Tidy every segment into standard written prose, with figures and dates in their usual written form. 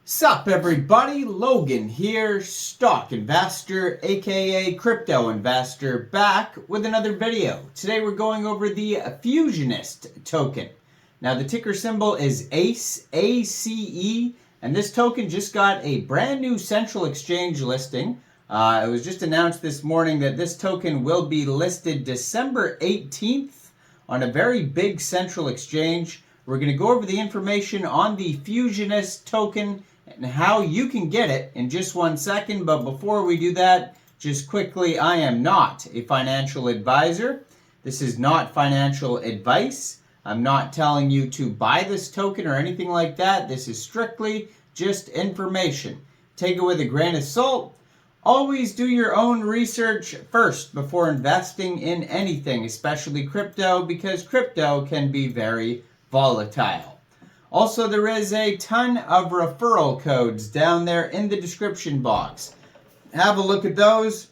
Sup everybody, Logan here, stock investor aka crypto investor, back with another video. Today we're going over the Fusionist token. Now the ticker symbol is ACE, ACE, and this token just got a brand new central exchange listing. It was just announced this morning that this token will be listed December 18th on a very big central exchange. We're going to go over the information on the Fusionist token and how you can get it in just 1 second. But before we do that, just quickly, I am not a financial advisor. This is not financial advice. I'm not telling you to buy this token or anything like that. This is strictly just information. Take it with a grain of salt. Always do your own research first before investing in anything, especially crypto, because crypto can be very volatile. Also, there is a ton of referral codes down there in the description box. Have a look at those.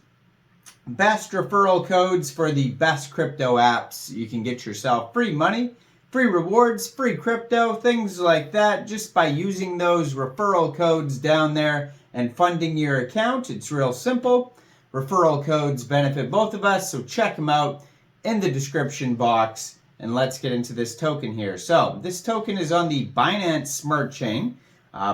Best referral codes for the best crypto apps. You can get yourself free money, free rewards, free crypto, things like that, just by using those referral codes down there and funding your account. It's real simple. Referral codes benefit both of us, so check them out in the description box. And let's get into this token here. So this token is on the Binance Smart Chain.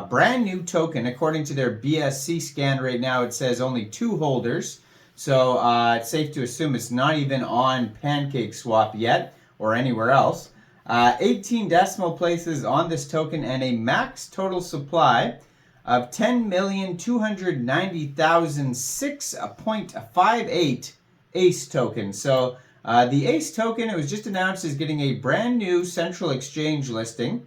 Brand new token. According to their BSC scan right now, it says only 2 holders. So it's safe to assume it's not even on PancakeSwap yet or anywhere else. 18 decimal places on this token and a max total supply of 10,290,006.58 ACE tokens. So the ACE token, it was just announced, is getting a brand new central exchange listing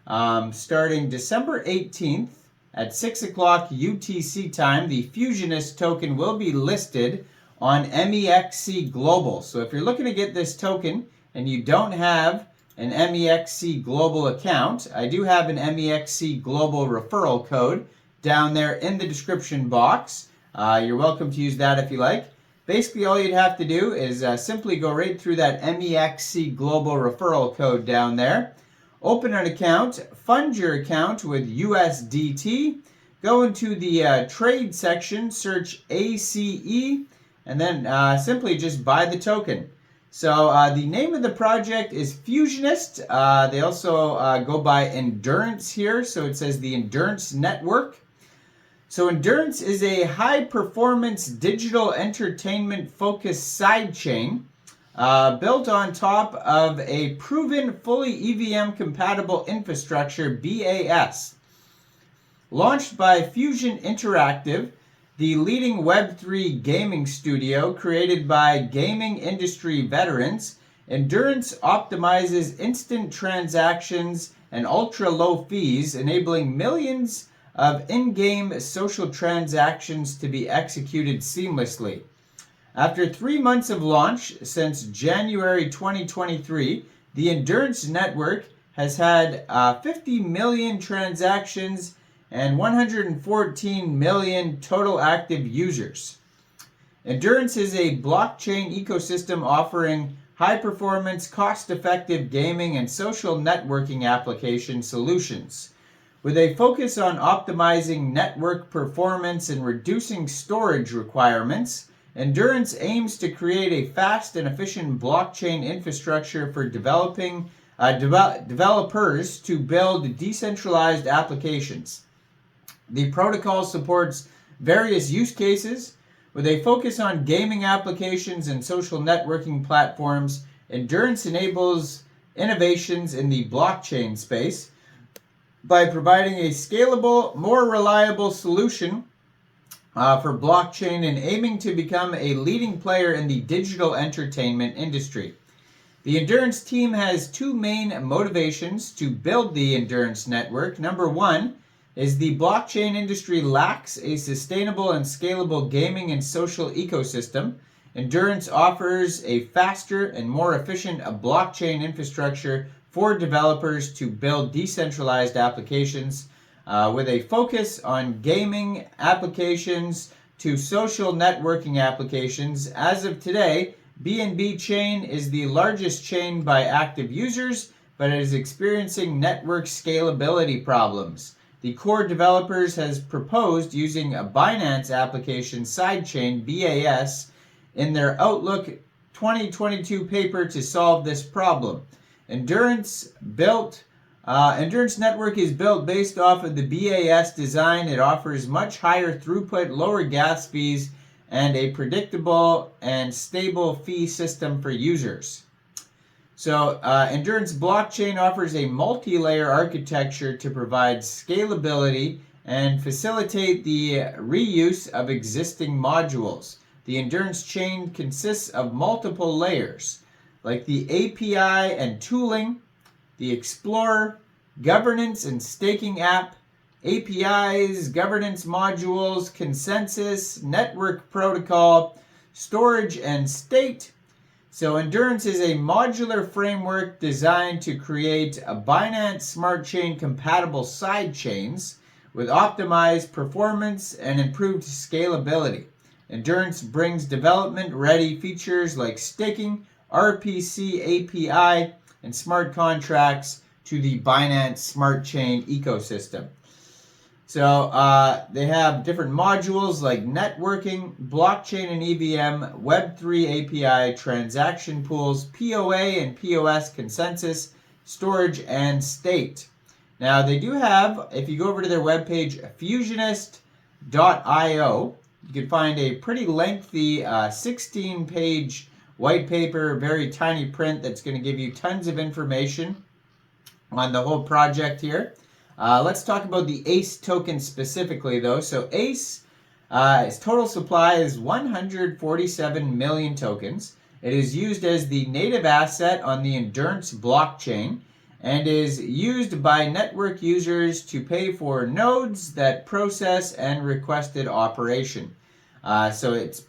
starting December 18th at 6 o'clock UTC time. The Fusionist token will be listed on Mexc Global. So if you're looking to get this token and you don't have an Mexc Global account, I do have an Mexc Global referral code down there in the description box. You're welcome to use that if you like. Basically, all you'd have to do is simply go right through that Mexc Global referral code down there. Open an account, fund your account with USDT, go into the trade section, search ACE, and then simply just buy the token. So the name of the project is Fusionist. They also go by Endurance here, so it says the Endurance Network. So Endurance is a high-performance digital entertainment-focused sidechain built on top of a proven fully EVM-compatible infrastructure, BAS. Launched by Fusion Interactive, the leading Web3 gaming studio created by gaming industry veterans, Endurance optimizes instant transactions and ultra-low fees, enabling millions of in-game social transactions to be executed seamlessly. After 3 months of launch since January 2023, the Endurance Network has had 50 million transactions and 114 million total active users. Endurance is a blockchain ecosystem offering high-performance, cost-effective gaming and social networking application solutions. With a focus on optimizing network performance and reducing storage requirements, Endurance aims to create a fast and efficient blockchain infrastructure for developers to build decentralized applications. The protocol supports various use cases. With a focus on gaming applications and social networking platforms, Endurance enables innovations in the blockchain space by providing a scalable, more reliable solution for blockchain and aiming to become a leading player in the digital entertainment industry. The Endurance team has 2 main motivations to build the Endurance network. Number 1 is the blockchain industry lacks a sustainable and scalable gaming and social ecosystem. Endurance offers a faster and more efficient blockchain infrastructure for developers to build decentralized applications with a focus on gaming applications to social networking applications. As of today, BNB Chain is the largest chain by active users, but it is experiencing network scalability problems. the core developers has proposed using a Binance application sidechain, BAS, in their Outlook 2022 paper to solve this problem. Endurance Network is built based off of the BAS design. It offers much higher throughput, lower gas fees, and a predictable and stable fee system for users. So Endurance Blockchain offers a multi-layer architecture to provide scalability and facilitate the reuse of existing modules. The Endurance chain consists of multiple layers, like the API and tooling, the Explorer, governance and staking app, APIs, governance modules, consensus, network protocol, storage, and state. So Endurance is a modular framework designed to create a Binance Smart Chain compatible side chains with optimized performance and improved scalability. Endurance brings development-ready features like staking, RPC API, and smart contracts to the Binance Smart Chain ecosystem. So they have different modules like networking, blockchain and EVM, Web3 API, transaction pools, POA and POS consensus, storage, and state. Now they do have, if you go over to their webpage, Fusionist.io, you can find a pretty lengthy 16-page white paper, very tiny print that's going to give you tons of information on the whole project here. Let's talk about the Acetoken specifically, though. So its total supply is 147 million tokens. It is used as the native asset on the Endurance blockchain and is used by network users to pay for nodes that process and requested operation. So it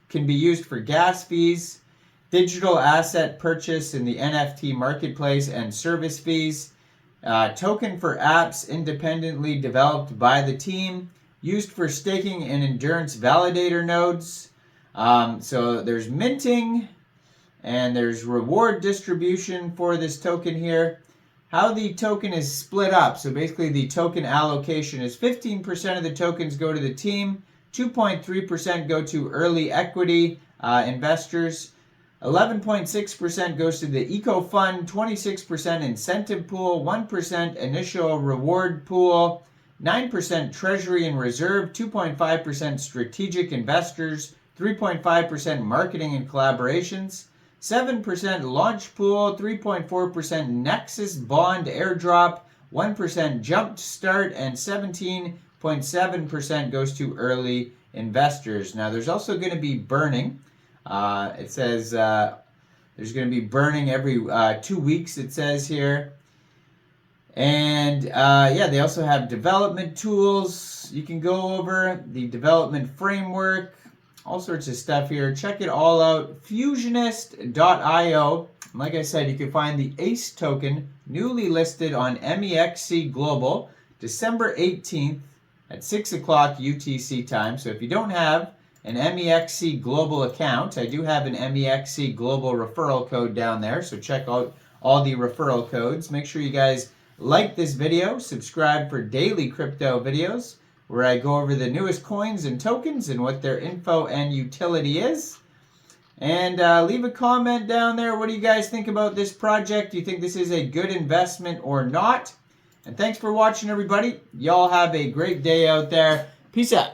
can be used for gas fees, digital asset purchase in the NFT marketplace, and service fees. Token for apps independently developed by the team, used for staking and Endurance validator nodes. So there's minting and there's reward distribution for this token here. How the token is split up. So basically the token allocation is 15% of the tokens go to the team, 2.3% go to early equity investors, 11.6% goes to the Eco Fund, 26% incentive pool, 1% initial reward pool, 9% treasury and reserve, 2.5% strategic investors, 3.5% marketing and collaborations, 7% launch pool, 3.4% Nexus bond airdrop, 1% jump start, and 17.7% goes to early investors. Now there's also going to be burning. It says there's going to be burning every 2 weeks, it says here. And yeah, they also have development tools. You can go over the development framework, all sorts of stuff here. Check it all out. Fusionist.io. Like I said, you can find the Acetoken newly listed on Mexc Global December 18th at 6 o'clock UTC time. So if you don't have an Mexc Global account, I do have an Mexc Global referral code down there, so check out all the referral codes. Make sure you guys like this video, subscribe for daily crypto videos where I go over the newest coins and tokens and what their info and utility is. And leave a comment down there. What do you guys think about this project? Do you think this is a good investment or not? And thanks for watching, everybody. Y'all have a great day out there. Peace out.